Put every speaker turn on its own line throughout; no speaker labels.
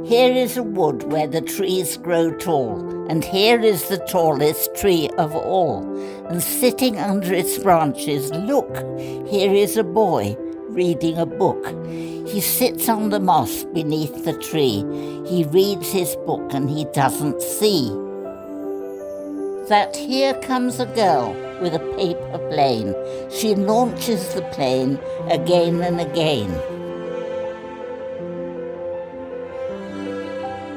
Here is a wood where the trees grow tall, and here is the tallest tree of all. And sitting under its branches, look, here is a boy reading a book. He sits on the moss beneath the tree. He reads his book and he doesn't see that here comes a girl with a paper plane. She launches the plane again and again.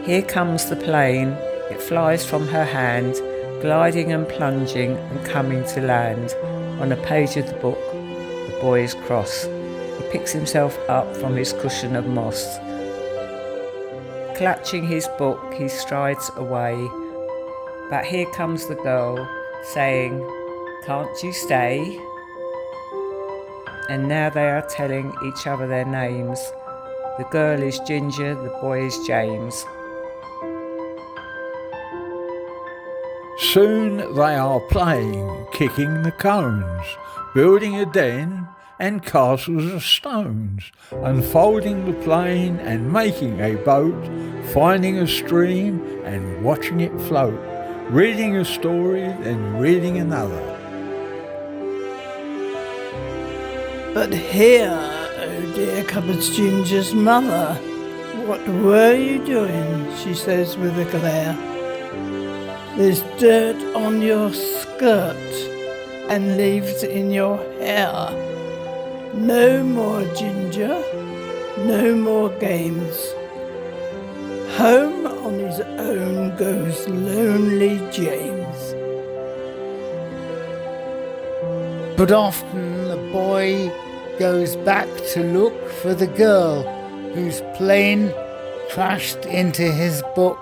Here comes the plane. It flies from her hand, gliding and plunging and coming to land. On a page of the book, the boy is cross. He picks himself up from his cushion of moss. Clutching his book, he strides away. But here comes the girl, saying, "Can't you stay?" And now they are telling each other their names. The girl is Ginger, the boy is James.
Soon they are playing, kicking the cones, building a den and castles of stones, unfolding the plane and making a boat, finding a stream and watching it float, reading a story then reading another.
But here, oh dear, comes Ginger's mother. "What were you doing?" she says with a glare. "There's dirt on your skirt and leaves in your hair. No more Ginger, no more games. Home on his own goes lonely James."
But often the boy goes back to look for the girl whose plane crashed into his book.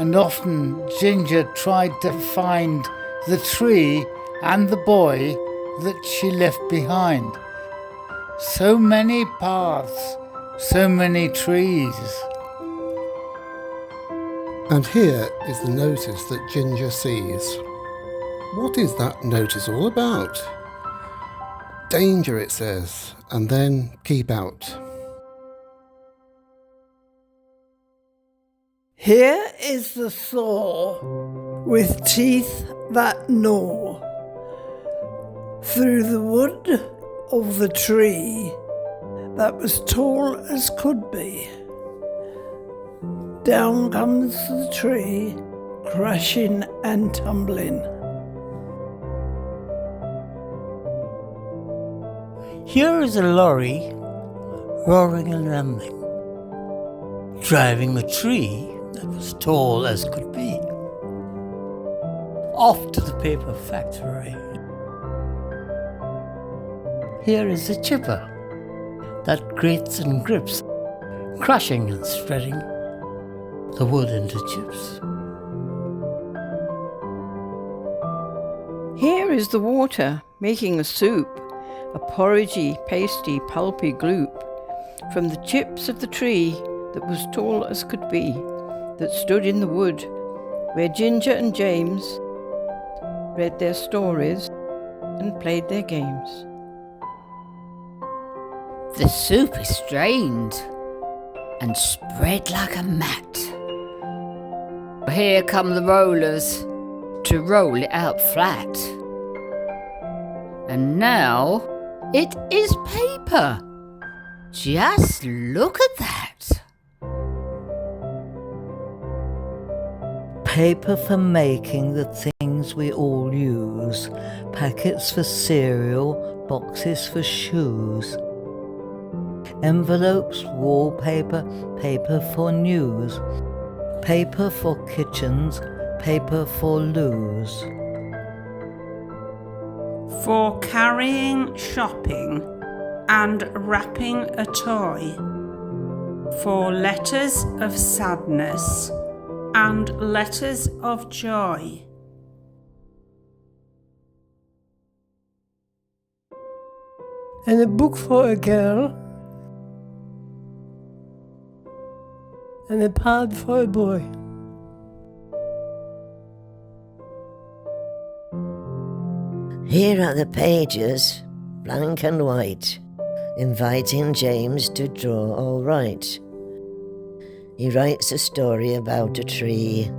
And often Ginger tried to find the tree and the boy that she left behind. So many paths, so many trees.
And here is the notice that Ginger sees. What is that notice all about? Danger, it says, and then keep out.
Here is the saw with teeth that gnaw through the wood of the tree that was tall as could be. Down comes the tree, crashing and tumbling.
Here is a lorry roaring and rumbling, driving a tree that was tall as could be. Off to the paper factory. Here is a chipper that grates and grips, crushing and shredding the wood into chips.
Here is the water making a soup, a porridgey, pasty, pulpy gloop, from the chips of the tree that was tall as could be, that stood in the wood, where Ginger and James read their stories and played their games.
The soup is strained and spread like a mat. Here come the rollers to roll it out flat. And now it is paper. Just look at that.
Paper for making the things we all use. Packets for cereal, boxes for shoes. Envelopes, wallpaper, paper for news. Paper for kitchens, paper for loos.
For carrying shopping and wrapping a toy. For letters of sadness and letters of joy.
And a book for a girl, and a pad for a boy.
Here are the pages, blank and white, inviting James to draw or write. He writes a story about a tree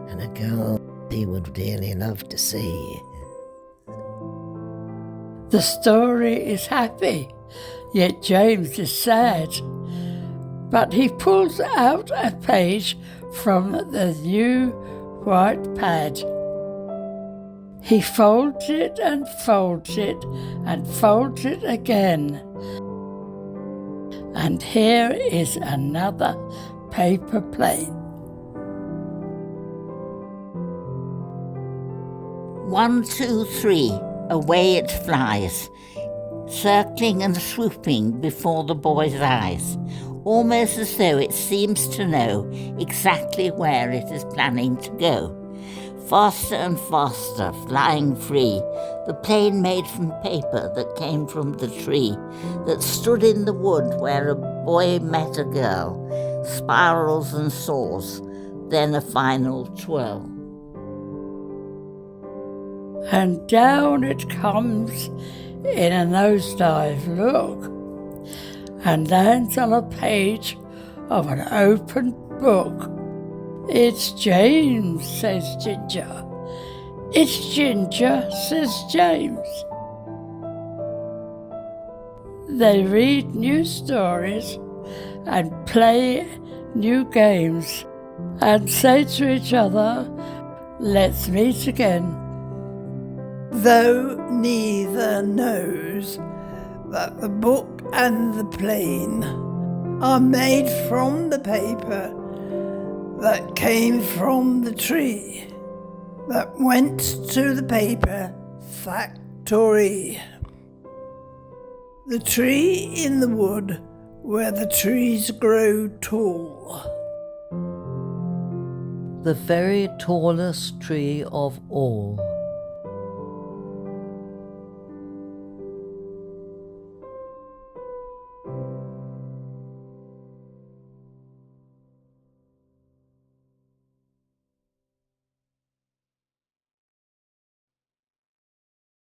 and a girl he would really love to see.
The story is happy, yet James is sad. But he pulls out a page from the new white pad. He folds it and folds it and folds it again. And here is another paper plane.
1, 2, 3, away it flies, circling and swooping before the boy's eyes, almost as though it seems to know exactly where it is planning to go. Faster and faster, flying free, the plane made from paper that came from the tree, that stood in the wood where a boy met a girl, spirals and soars, then a final twirl.
And down it comes in a nosedive look, and lands on a page of an open book. "It's James," says Ginger. "It's Ginger," says James. They read new stories and play new games and say to each other, "Let's meet again." Though neither knows that the book and the plane are made from the paper that came from the tree that went to the paper factory. The tree in the wood where the trees grow tall.
The very tallest tree of all.